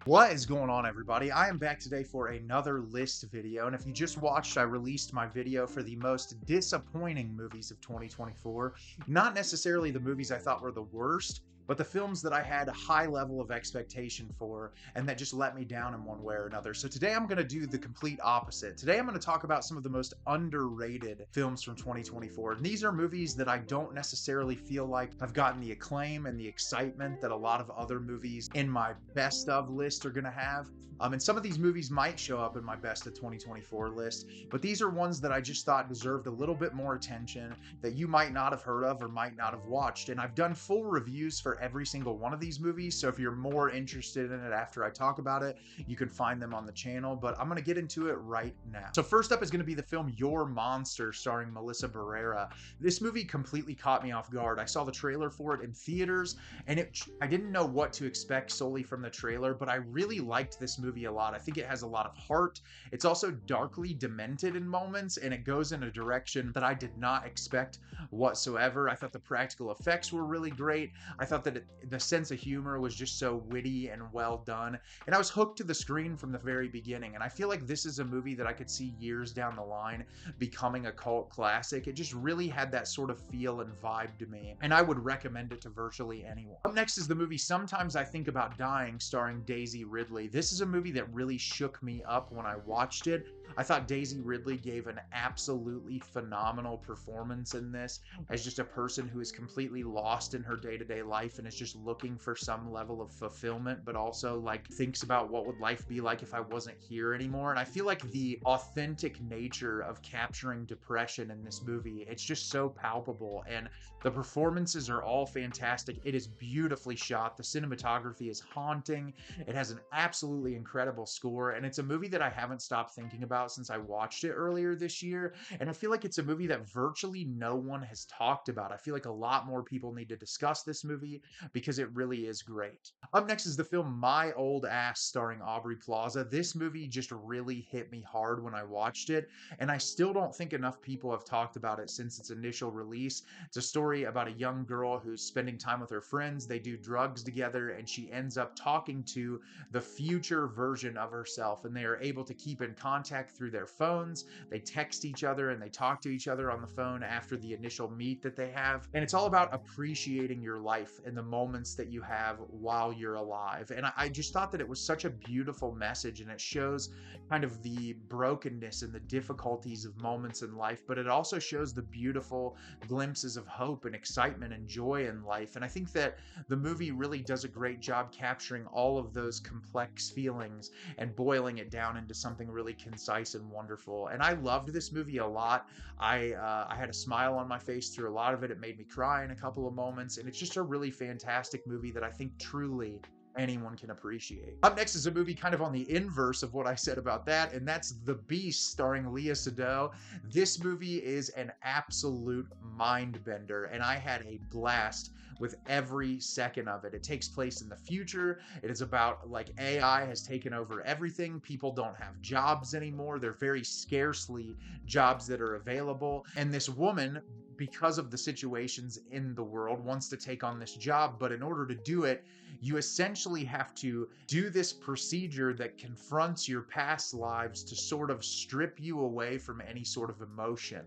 What is going on, everybody? I am back today for another list video, and if you just watched, I released my video for the most disappointing movies of 2024. Not necessarily the movies I thought were the worst, but the films that I had a high level of expectation for and that just let me down in one way or another. So today I'm going to do the complete opposite. Today I'm going to talk about some of the most underrated films from 2024. And these are movies that I don't necessarily feel like have gotten the acclaim and the excitement that a lot of other movies in my best of list are going to have. And some of these movies might show up in my best of 2024 list, but these are ones that I just thought deserved a little bit more attention that you might not have heard of or might not have watched. And I've done full reviews for every single one of these movies, so if you're more interested in it after I talk about it, you can find them on the channel, but I'm going to get into it right now. So first up is going to be the film Your Monster, starring Melissa Barrera. This movie completely caught me off guard. I saw the trailer for it in theaters, and I didn't know what to expect solely from the trailer, but I really liked this movie a lot. I think it has a lot of heart. It's also darkly demented in moments, and it goes in a direction that I did not expect whatsoever. I thought the practical effects were really great. I thought that the sense of humor was just so witty and well done, and I was hooked to the screen from the very beginning. And I feel like this is a movie that I could see years down the line becoming a cult classic. It just really had that sort of feel and vibe to me, and I would recommend it to virtually anyone. Up next is the movie Sometimes I Think About Dying, starring Daisy Ridley. This is a movie that really shook me up when I watched it. I thought Daisy Ridley gave an absolutely phenomenal performance in this as just a person who is completely lost in her day-to-day life and is just looking for some level of fulfillment, but also like thinks about what would life be like if I wasn't here anymore. And I feel like the authentic nature of capturing depression in this movie, it's just so palpable, and the performances are all fantastic. It is beautifully shot. The cinematography is haunting. It has an absolutely incredible score, and it's a movie that I haven't stopped thinking about since I watched it earlier this year. And I feel like it's a movie that virtually no one has talked about. I feel like a lot more people need to discuss this movie because it really is great. Up next is the film My Old Ass, starring Aubrey Plaza. This movie just really hit me hard when I watched it, and I still don't think enough people have talked about it since its initial release. It's a story about a young girl who's spending time with her friends. They do drugs together, and she ends up talking to the future version of herself, and they are able to keep in contact through their phones. They text each other and they talk to each other on the phone after the initial meet that they have. And it's all about appreciating your life and the moments that you have while you're alive. And I just thought that it was such a beautiful message, and it shows kind of the brokenness and the difficulties of moments in life, but it also shows the beautiful glimpses of hope and excitement and joy in life. And I think that the movie really does a great job capturing all of those complex feelings and boiling it down into something really concise and wonderful. And I loved this movie a lot. I had a smile on my face through a lot of it. It made me cry in a couple of moments, and it's just a really fantastic movie that I think truly anyone can appreciate. Up next is a movie kind of on the inverse of what I said about that, and that's The Beast, starring Léa Seydoux. This movie is an absolute mind bender, and I had a blast with every second of it. It takes place in the future. It is about like AI has taken over everything. People don't have jobs anymore. They're very scarcely jobs that are available. And this woman, because of the situations in the world, wants to take on this job, but in order to do it, you essentially have to do this procedure that confronts your past lives to sort of strip you away from any sort of emotion.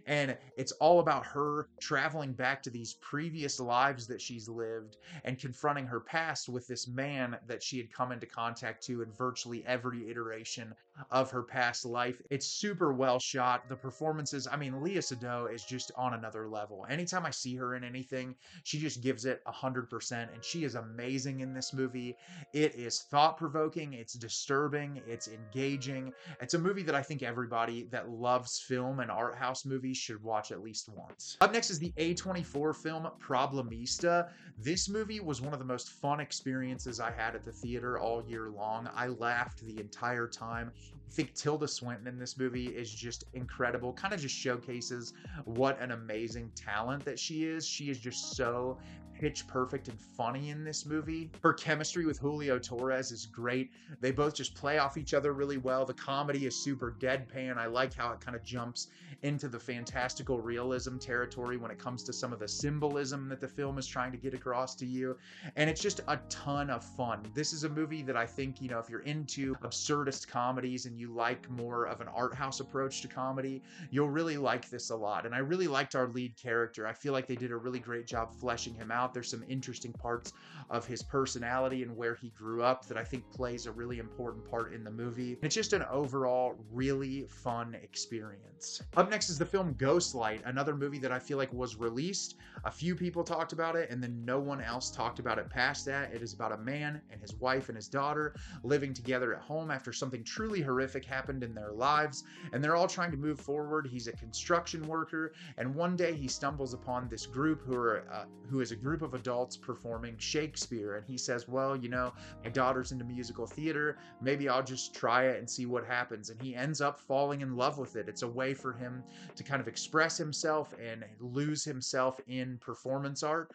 And it's all about her traveling back to these previous lives that she's lived and confronting her past with this man that she had come into contact to in virtually every iteration of her past life. It's super well shot. The performances, I mean, Léa Seydoux is just on another level. Anytime I see her in anything, she just gives it 100%, and she is amazing in this movie. It is thought-provoking, it's disturbing, it's engaging. It's a movie that I think everybody that loves film and art house movies should watch at least once. Up next is the A24 film Problemista. This movie was one of the most fun experiences I had at the theater all year long. I laughed the entire time. I think Tilda Swinton in this movie is just incredible. Kind of just showcases what an amazing talent that she is. She is just so pitch perfect and funny in this movie. Her chemistry with Julio Torres is great. They both just play off each other really well. The comedy is super deadpan. I like how it kind of jumps into the fantastical realism territory when it comes to some of the symbolism that the film is trying to get across to you. And it's just a ton of fun. This is a movie that I think, you know, if you're into absurdist comedies and you like more of an art house approach to comedy, you'll really like this a lot. And I really liked our lead character. I feel like they did a really great job fleshing him out. There's some interesting parts of his personality and where he grew up that I think plays a really important part in the movie. It's just an overall really fun experience. Up next is the film Ghostlight, another movie that I feel like was released. A few people talked about it and then no one else talked about it past that. It is about a man and his wife and his daughter living together at home after something truly horrific happened in their lives, and they're all trying to move forward. He's a construction worker, and one day he stumbles upon this group who is a group of adults performing Shakespeare, and he says, well, you know, my daughter's into musical theater, maybe I'll just try it and see what happens. And he ends up falling in love with it. It's a way for him to kind of express himself and lose himself in performance art,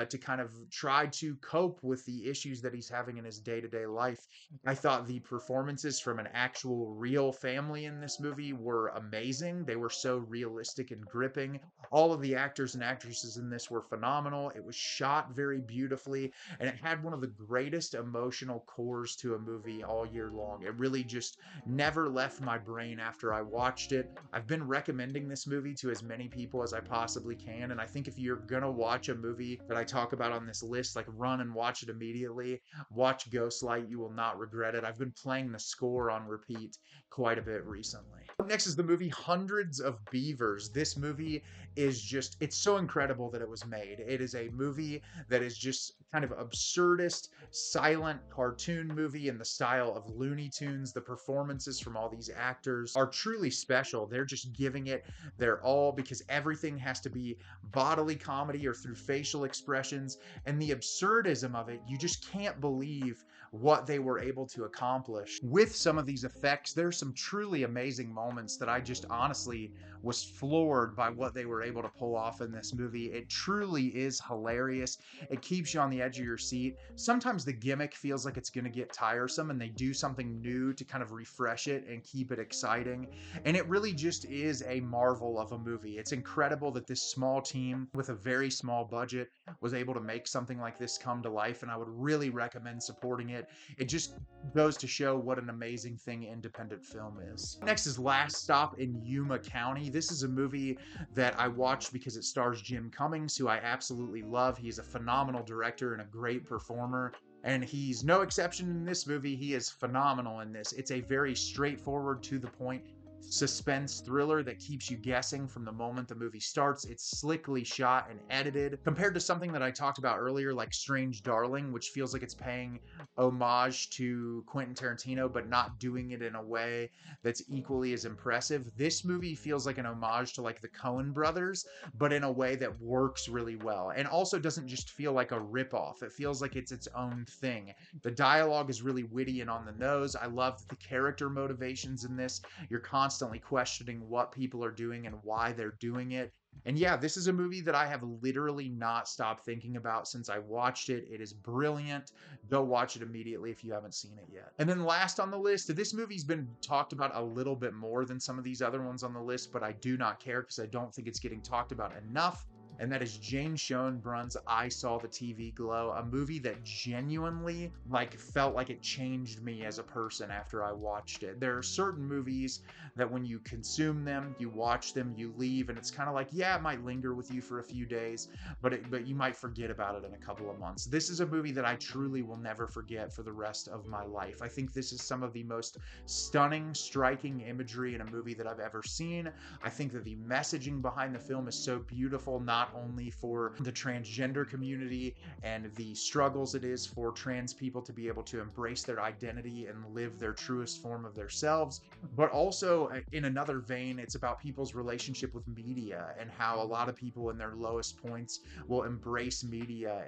to kind of try to cope with the issues that he's having in his day-to-day life. I thought the performances from an actual real family in this movie were amazing. They were so realistic and gripping. All of the actors and actresses in this were phenomenal. It was shot very beautifully, and it had one of the greatest emotional cores to a movie all year long. It really just never left my brain after I watched it. I've been recommending this movie to as many people as I possibly can, and I think if you're gonna watch a movie that I talk about on this list, like run and watch it immediately. Watch Ghostlight. You will not regret it. I've been playing the score on repeat quite a bit recently. Up next is the movie Hundreds of Beavers. This movie is just, it's so incredible that it was made. It is a movie that is just kind of absurdist, silent cartoon movie in the style of Looney Tunes. The performances from all these actors are truly special. They're just giving it their all because everything has to be bodily comedy or through facial expressions, and the absurdism of it, you just can't believe what they were able to accomplish with some of these effects. There's some truly amazing moments that I just honestly was floored by what they were able to pull off in this movie. It truly is hilarious. It keeps you on the edge of your seat. Sometimes the gimmick feels like it's going to get tiresome, and they do something new to kind of refresh it and keep it exciting. And it really just is a marvel of a movie. It's incredible that this small team with a very small budget was able to make something like this come to life, and I would really recommend supporting it. It just goes to show what an amazing thing independent film is. Next is Last Stop in Yuma County. This is a movie that I watched because it stars Jim Cummings, who I absolutely love. He's a phenomenal director and a great performer, and he's no exception in this movie. He is phenomenal in this. It's a very straightforward, to the point suspense thriller that keeps you guessing from the moment the movie starts. It's slickly shot and edited compared to something that I talked about earlier, like Strange Darling, which feels like it's paying homage to Quentin Tarantino but not doing it in a way that's equally as impressive. This movie feels like an homage to like the Coen brothers, but in a way that works really well, and also doesn't just feel like a ripoff. It feels like it's its own thing. The dialogue is really witty and on the nose. I love the character motivations in this. You're constantly questioning what people are doing and why they're doing it. And yeah, this is a movie that I have literally not stopped thinking about since I watched it. It is brilliant. Go watch it immediately if you haven't seen it yet. And then last on the list, this movie's been talked about a little bit more than some of these other ones on the list, but I do not care because I don't think it's getting talked about enough. And that is Jane Schoenbrun's I Saw the TV Glow, a movie that genuinely felt like it changed me as a person after I watched it. There are certain movies that when you consume them, you watch them, you leave, and it's kind of like, yeah, it might linger with you for a few days, but you might forget about it in a couple of months. This is a movie that I truly will never forget for the rest of my life. I think this is some of the most stunning, striking imagery in a movie that I've ever seen. I think that the messaging behind the film is so beautiful, not not only for the transgender community and the struggles it is for trans people to be able to embrace their identity and live their truest form of themselves, but also in another vein, it's about people's relationship with media and how a lot of people in their lowest points will embrace media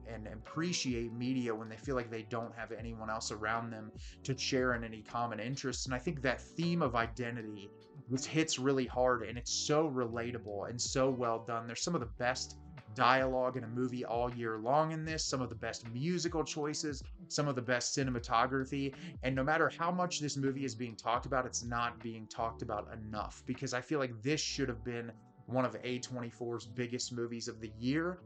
and appreciate media when they feel like they don't have anyone else around them to share in any common interests. And I think that theme of identity, this hits really hard, and it's so relatable and so well done. There's some of the best dialogue in a movie all year long in this, some of the best musical choices, some of the best cinematography. And no matter how much this movie is being talked about, it's not being talked about enough, because I feel like this should have been one of A24's biggest movies of the year.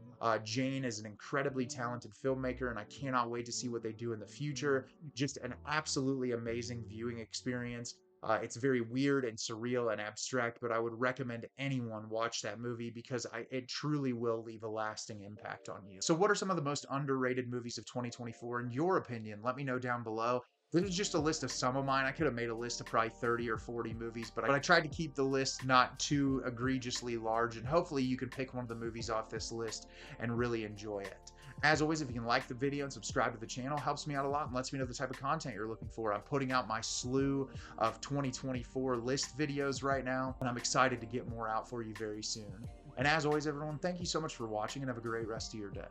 Jane is an incredibly talented filmmaker, and I cannot wait to see what they do in the future. Just an absolutely amazing viewing experience. It's very weird and surreal and abstract, but I would recommend anyone watch that movie because it truly will leave a lasting impact on you. So what are some of the most underrated movies of 2024 in your opinion? Let me know down below. This is just a list of some of mine. I could have made a list of probably 30 or 40 movies, but I tried to keep the list not too egregiously large, and hopefully you can pick one of the movies off this list and really enjoy it. As always, if you can like the video and subscribe to the channel, helps me out a lot and lets me know the type of content you're looking for. I'm putting out my slew of 2024 list videos right now, and I'm excited to get more out for you very soon. And as always, everyone, thank you so much for watching, and have a great rest of your day.